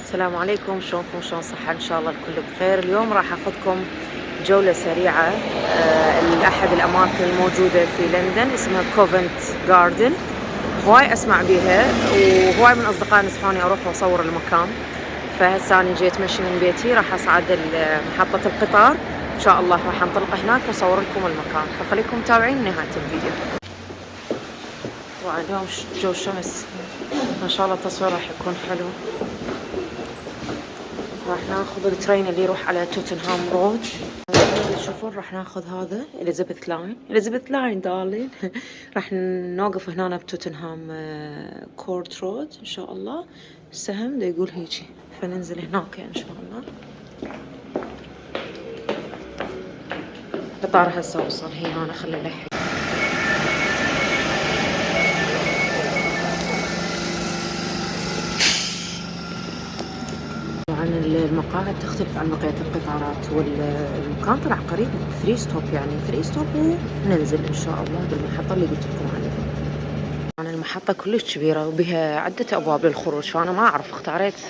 السلام عليكم، شلونكم؟ شلون صحة؟ ان شاء الله الكل بخير. اليوم راح اخذكم جولة سريعة لأحد الأماكن الموجودة في لندن، اسمها كوفنت جاردن. هواي أسمع بيها وهواي من أصدقائي نصحوني أروح وأصور المكان. فهسه أنا جيت مشي من بيتي، راح أصعد محطة القطار إن شاء الله، راح أنطلق هناك وأصور لكم المكان، فخليكم متابعين لنهاية الفيديو. طبعا اليوم جو شمس، ما شاء الله التصوير راح يكون حلو. راح ناخذ الترين اللي يروح على توتنهام رود. تشوفون راح ناخذ هذا اليزابيث لاين دارلين. راح نوقف هنا بتوتنهام كورت رود ان شاء الله. السهم ده يقول هيجي، فننزل هناك ان شاء الله. القطار هسه وصل، هي هنا خلي لحق. طبعا المقاعد تختلف عن بقية القطارات، والمكان طلع قريب 3 ستوب، يعني 3 ستوب وننزل ان شاء الله بالمحطة اللي قلت لكم عليها. طبعا المحطة كلش كبيرة وبها عدة ابواب للخروج، فانا ما اعرف، اختاريت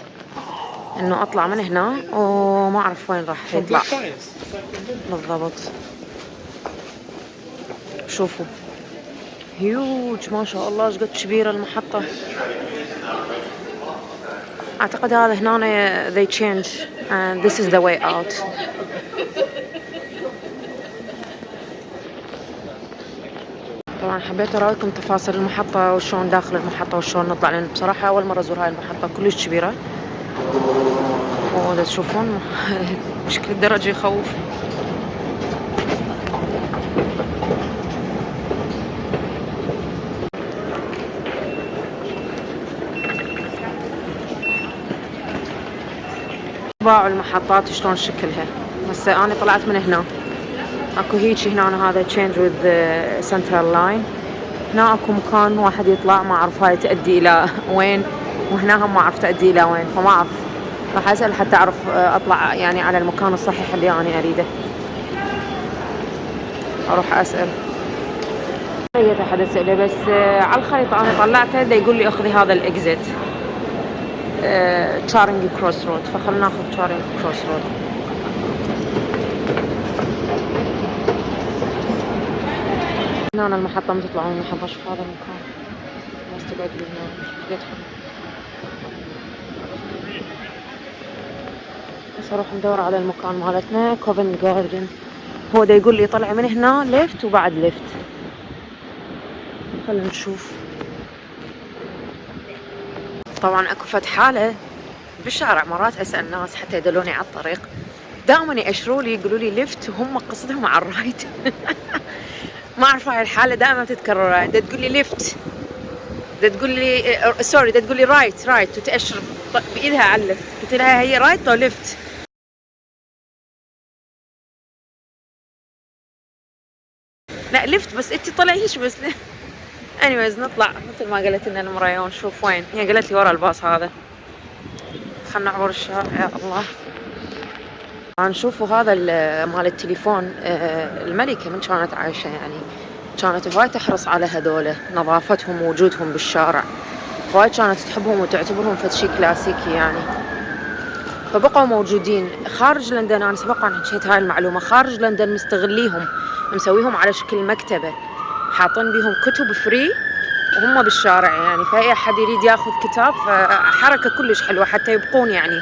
انه اطلع من هنا وما اعرف وين راح يطلع بالضبط. شوفوا هيوج ما شاء الله، ايش قد كبيرة المحطة. اعتقد هذا هنا they change and this is the way out. طبعا حبيت اراويكم تفاصيل المحطة وشون داخل المحطة وشون نطلع، لان بصراحة اول مرة ازور هاي المحطة كلش كبيرة. وده تشوفون بشكل الدرجة يخوف. باعوا المحطات شلون شكلها. هسه انا طلعت من هنا، اكو هيجي هنا هذا change with the central line. هنا اكو مكان واحد يطلع، ما اعرف هاي تؤدي الى وين، وهنا هم ما اعرف تؤدي الى وين، فما اعرف، راح اسال حتى اعرف اطلع يعني على المكان الصحيح اللي انا اريده. اروح اسال. لقيت احد اساله بس على الخريطه انا طلعته دا يقول لي اخذي هذا الاكزيت تشارينج كروس رود، فخلنا ناخذ تشارينج كروس رود. هنا المحطة ما تطلعون من المحطة. شوف هذا المكان، الناس تقعد لي هنا يدخل. بس اروح ندور على المكان مالتنا كوفنت جاردن. هو دا يقول لي طلع من هنا ليفت وبعد ليفت، خلينا نشوف. طبعا اكو فد حالة بالشارع مرات اسال ناس حتى يدلوني على الطريق، دائما يأشروا لي يقولوا لي ليفت وهم قصدهم على الرايت. ما اعرف هاي الحالة دائما تتكرر، دا تقول لي ليفت، دا تقول لي سوري، دا تقول لي رايت وتأشر بايدها على الليفت. قلت لها هي رايت او ليفت؟ لا ليفت، بس انتي طلعيش بس. anyways نطلع مثل ما قالت لنا المرايه ونشوف وين. هي قالت لي ورا الباص هذا. خلنا نعبر الشارع يا الله. نشوفوا هذا مال التليفون. الملكة من كانت عايشة يعني كانت هواي تحرص على هذول، نظافتهم ووجودهم بالشارع، هواي كانت تحبهم وتعتبرهم فد شي كلاسيكي يعني، فبقوا موجودين خارج لندن. انا سبق ان حكيت هاي المعلومة، خارج لندن مستغليهم، مسويهم على شكل مكتبة، حاطين بيهم كتب فري وهم بالشارع يعني، فأي أحد يريد ياخذ كتاب، فحركة كلش حلوة حتى يبقون يعني،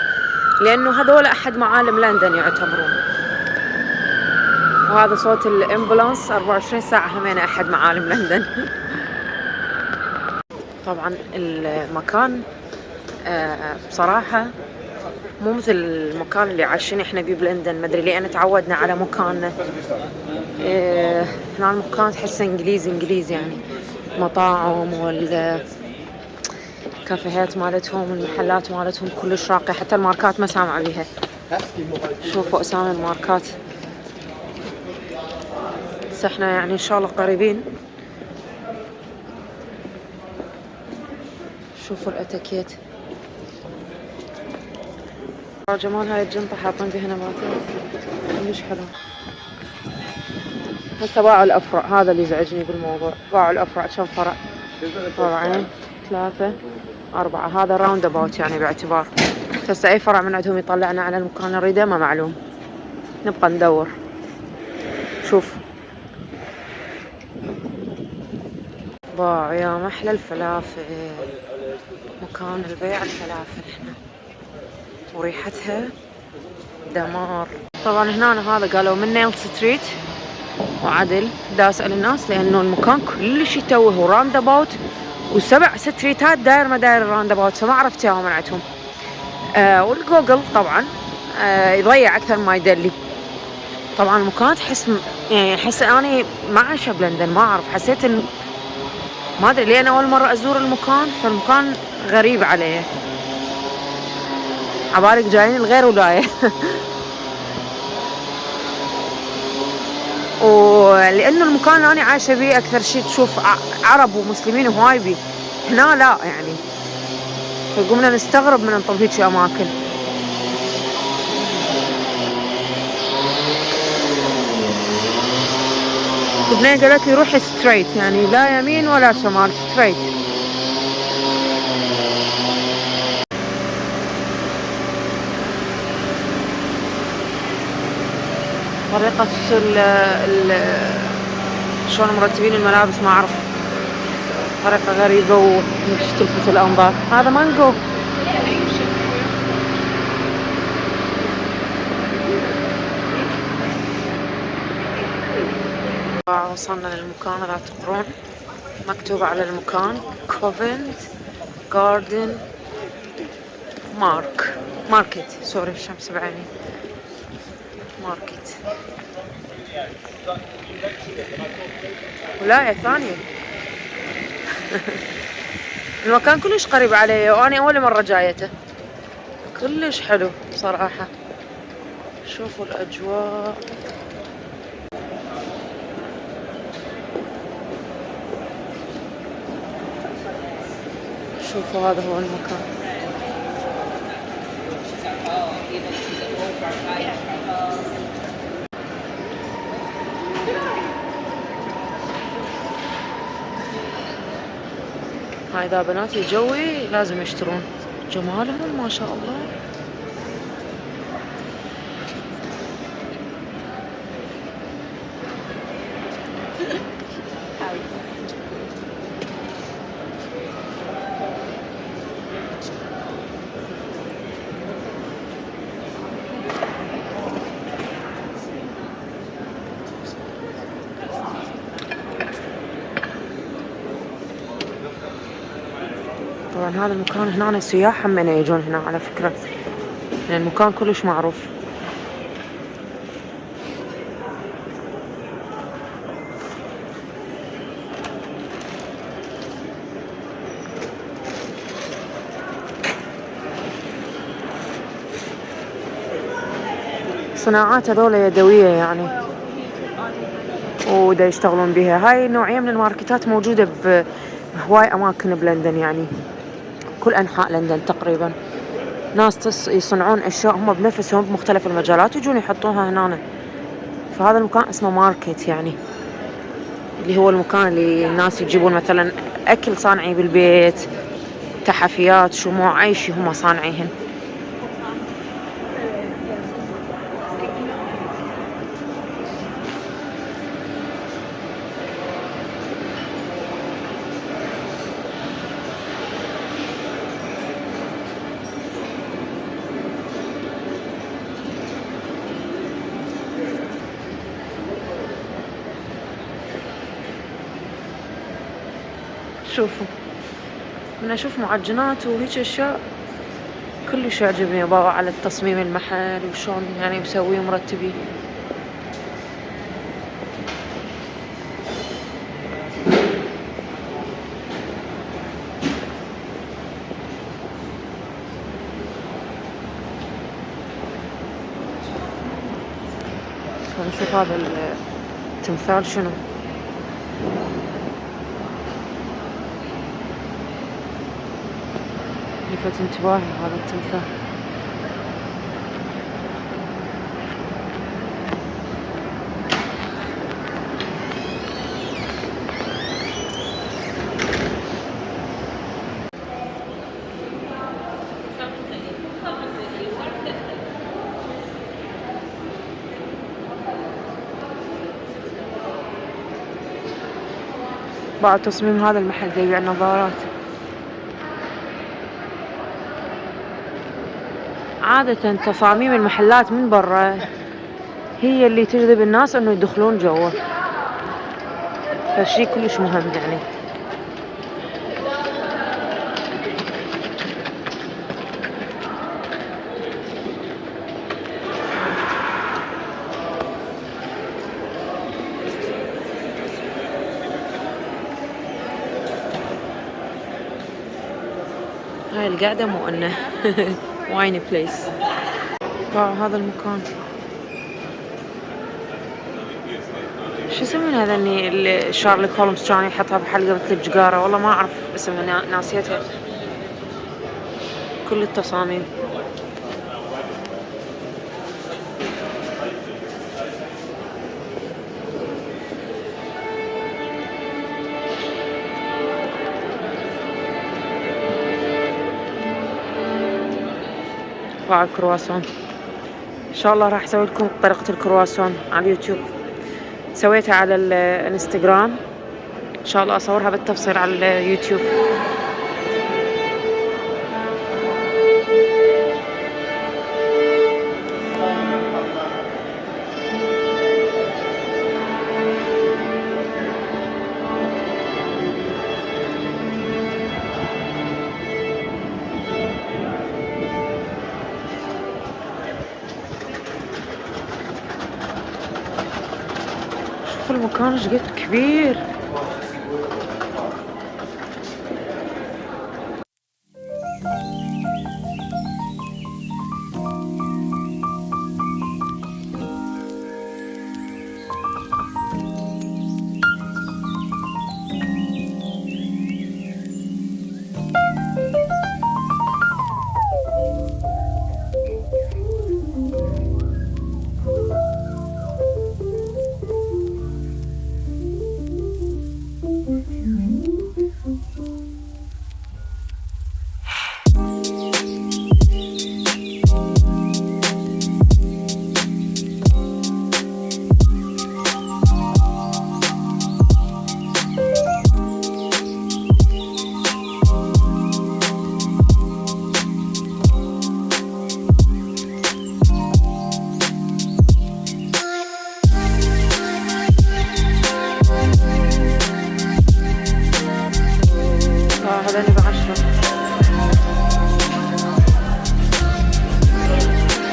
لأنه هذول أحد معالم لندن يعتبرون. وهذا صوت الأمبولانس 24 ساعة، همين أحد معالم لندن. طبعا المكان بصراحة مو مثل المكان اللي عايشين احنا بيه بلندن، مدري لأن تعودنا على مكاننا. هنا المكان تحسه انجليزي يعني، مطاعم والكافيهات مالتهم، المحلات مالتهم كلش راقية، حتى الماركات ما سامع بيها. شوفوا اسامي الماركات. بس احنا يعني ان شاء الله قريبين. شوفوا الاتيكيت، جمال هاي الجنطة حاطين فيها نباتات كلش حلو. هسه باعوا الافرع، هذا اللي يزعجني بالموضوع، باعوا الافرع. كم فرعين 3 4، هذا راوند اباوت يعني باعتبار هسه أي فرع من عندهم يطلعنا على المكان اللي نريده ما معلوم، نبقى ندور. شوف باع يا محلى الفلافل، مكان البيع الفلافل هنا وريحتها دمار. طبعا هنا هذا قالوا من نيل ستريت وعدل. دا اسأل الناس لانه المكان كلش يتوه وراوند اباوت و7 ستريتات داير ما داير الراوند اباوت، فما عرفت اياهم من عندهم. والجوجل طبعا يضيع اكثر ما يدلي. طبعا المكان تحس يعني احس اني ما عايشه بلندن، ما اعرف، حسيت ما ادري ليه انا اول مره ازور المكان، فالمكان غريب علي، عبالك جايين الغير ولايه. ولانه المكان اللي انا عايشه بيه اكثر شيء تشوف عرب ومسلمين وهاي بيه، هنا لا يعني، فقمنا نستغرب من نطب هيك اماكن. البنية قالت لي روحي ستريت، يعني لا يمين ولا شمال، ستريت. طريقة شلون مرتبين الملابس ما اعرف، طريقة غريبة ومش تلفت الانظار. هذا مانجو. وصلنا للمكان ذات قرون، مكتوب على المكان كوفنت جاردن ماركت، سوري الشمس بعيني، ماركت. ولاية ثانية. المكان كلش قريب علي وأنا أول مرة جايته، كلش حلو صراحة. شوفوا الأجواء، شوفوا هذا هو المكان. هاي إذا بنات الجوي لازم يشترون، جمالهم ما شاء الله. طبعا هذا المكان هنا السياح هم يجون هنا على فكرة، لأن المكان كلش معروف. صناعات هذولا يدوية يعني، ودا يشتغلون بها. هاي نوعية من الماركتات موجودة بهواي أماكن بلندن، يعني كل أنحاء لندن تقريبا. ناس يصنعون أشياء هم بنفسهم بمختلف المجالات ويجون يحطوها هنا. فهذا المكان اسمه ماركت، يعني اللي هو المكان اللي الناس يجيبون مثلا أكل صانعي بالبيت، تحفيات، شموع، أي شيء هم صانعيهن. شوفوا من أشوف معجنات وهيك أشياء كلش يعجبني، بابا على التصميم المحل وشون يعني مسويه مرتبين. نشوف هذا التمثال شنو. لفت انتباهي هذا التمثال. بعد تصميم هذا المحل يبيع النظارات. عادة تصاميم المحلات من برا هي اللي تجذب الناس انه يدخلون جوا، فالشي كلش مهم يعني. هاي القعدة مو انه واين بليس. هذا المكان شو يسمون هذا اللي شارلوك هولمز كان يحطها بحلقة مثل بجقارة، والله ما اعرف اسمها ناسيتها. كل التصاميم الكرواسون. ان شاء الله راح اسوي لكم طريقة الكرواسون على اليوتيوب، سويتها على الانستغرام، ان شاء الله اصورها بالتفصيل على اليوتيوب. شوفوا المكان ايش قد كبير. هذاني ب10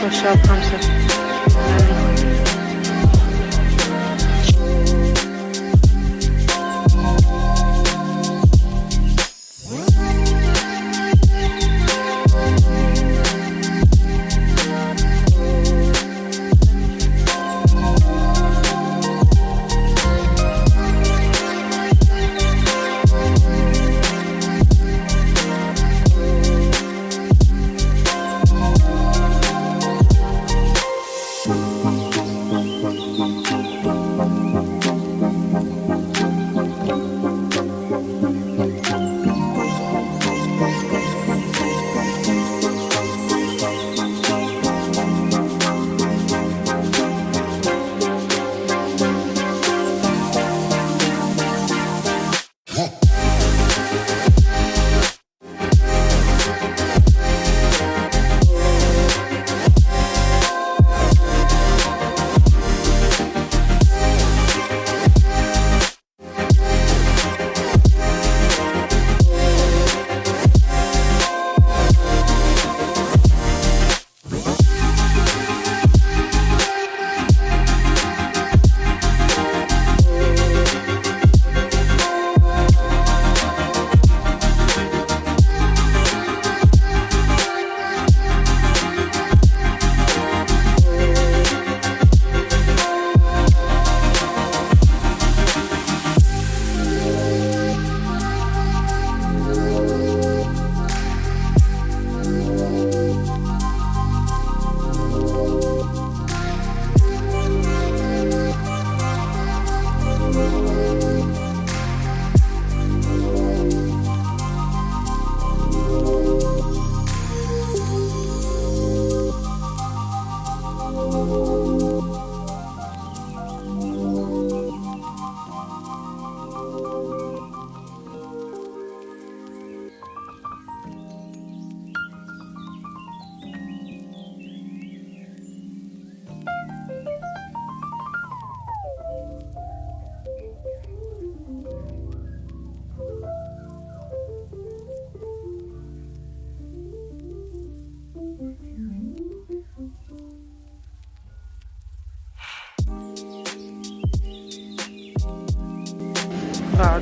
والشاب 5.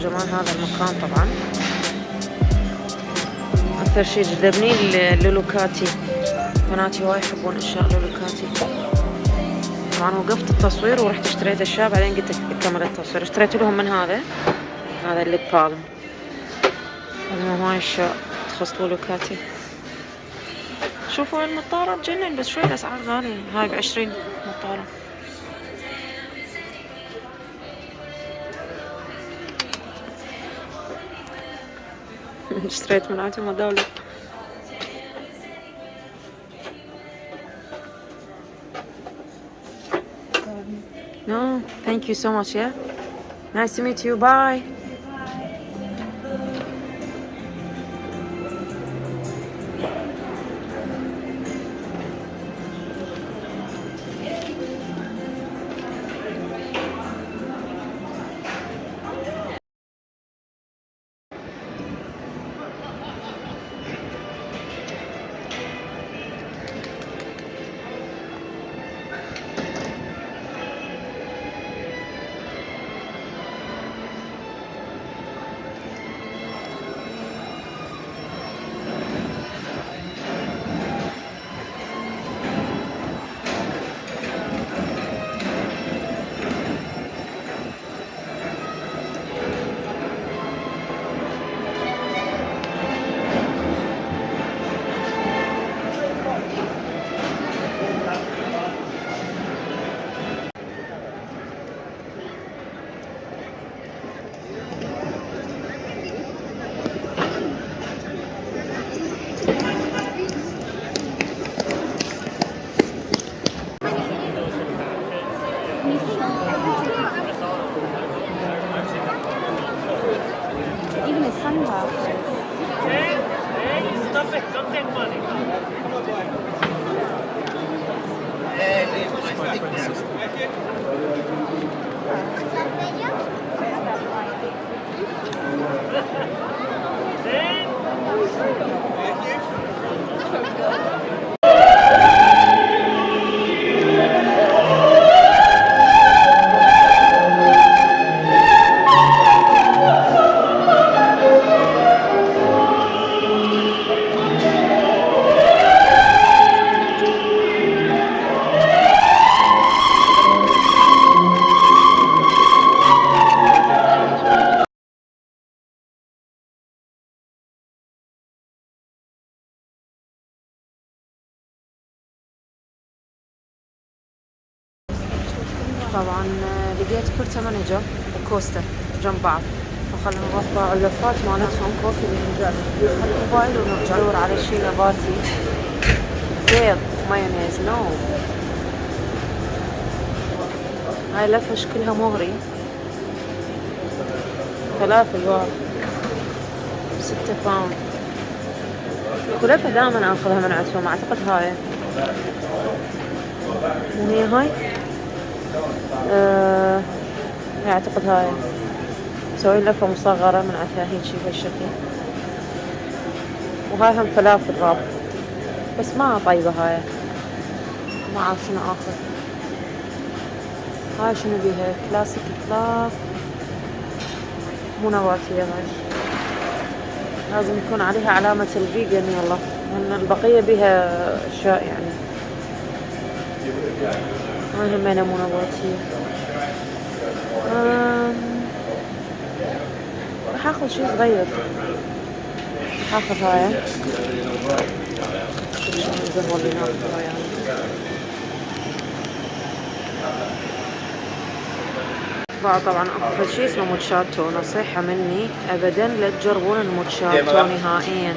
جمال هذا المكان. طبعا أكثر شي جذبني اللولوكاتي، بناتي وايد يحبون أشياء لولوكاتي. طبعا وقفت التصوير ورحت اشتريت أشياء، بعدين قلت أكمل التصوير. اشتريت لهم من هذا الليب بالم، هذا هواي أشياء تخص لولوكاتي. شوفوا النظارة تجنن، بس شوي الأسعار غالية. هاي ب20 نظارة. اشتريت من عندهم هذول. No, thank you so much. Yeah, nice to meet you. Bye. Even his sunglasses. Stop it, don't take money. طبعا لقيت كورتا مانجر وكوستا جنب بعض، فخلنا نروح باعوا اللفات مالتهم كوفي ونرجع الموبايل ونرجع ندور على شي نباتي. بيض مايونيز نو. هاي لفة شكلها مغري. فلافل واو 6 باوند. كلفة دائما اخذها من عندهم، اعتقد هاي وهي هاي اعتقد هاي مسوي لفة مصغرة من عندها هيجي بهالشكل. وهاي هم فلافل راب، بس ما طيبة هاي، ما اعرف شنو اخذ. هاي شنو بيها؟ كلاسيك اطلاق، مو نباتية هاي، لازم يكون عليها علامة الفيجن. يلا لأن البقية بيها أشياء يعني. هاي همينة مو نباتية. راح اخذ شي صغير، راح اخذ هاي القهوة اللي ناخذها يعني. طبعا اكو شي اسمه موتشاتو، نصيحة مني ابدا لا تجربون الموتشاتو نهائيا.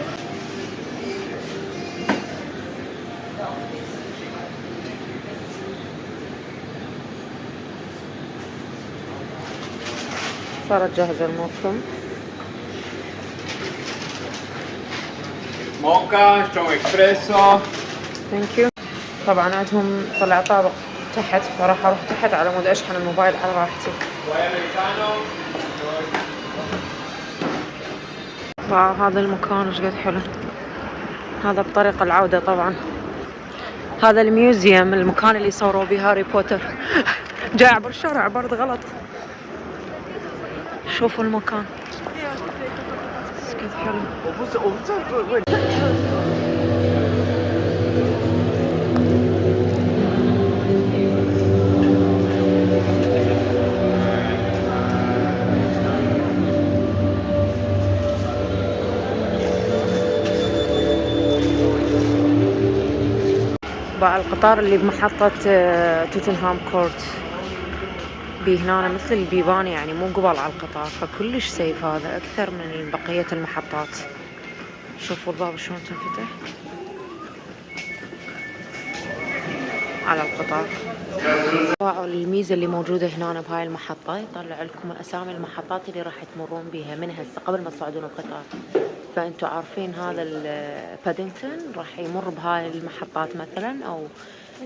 صارت جاهزة الموكم. موكا سترونج اكسبريسو. ثانك يو. طبعا عندهم طلع طابق تحت، فراح اروح تحت على مود اشحن الموبايل على راحتي. هذا المكان ايش قد حلو. هذا بطريق العودة طبعا. هذا الميوزيوم، المكان اللي صوروا به هاري بوتر. جاي اعبر الشارع برد غلط. شوفوا المكان كيف حلو. باع القطار اللي بمحطة توتنهام كورت هنا مثل البيبان، يعني مو قبال على القطار، فكلش سيف هذا أكثر من بقية المحطات. شوفوا الباب شلون تنفتح على القطار. باعوا الميزة اللي موجودة هنا بهاي المحطة، يطلع لكم أسامي المحطات اللي راح تمرون بيها من هسه قبل ما تصعدون القطار. فأنتوا عارفين هذا البادينغتون راح يمر بهاي المحطات مثلا، أو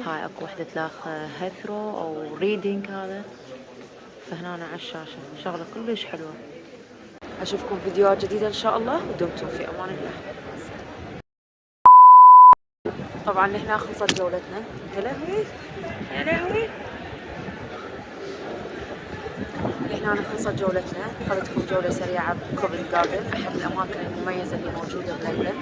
هاي اكو وحدة لاخ هيثرو أو ريدينج هذا. فهنا على الشاشة شغلة كلش حلوة. أشوفكم فيديوهات جديدة إن شاء الله، ودمتم في أمان الله. طبعا هنا خلصت جولتنا. يا لهوي يا لهوي. هنا خلصت جولتنا، أخذتكم جولة سريعة بكوفنت جاردن، أحد الأماكن المميزة اللي موجودة بلندن.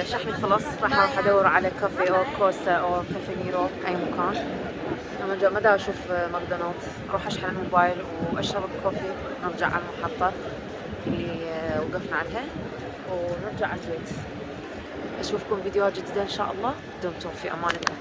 شحني خلص، راح أروح أدور على كافي أو كوستا أو كافي نيرو، أي مكان. لما ما دا أشوف ماكدونالدز، أروح أشحن الموبايل وأشرب الكوفي، نرجع على المحطة اللي وقفنا عليها ونرجع على البيت. أشوفكم فيديوهات جديدة إن شاء الله، دمتم في أمان الله.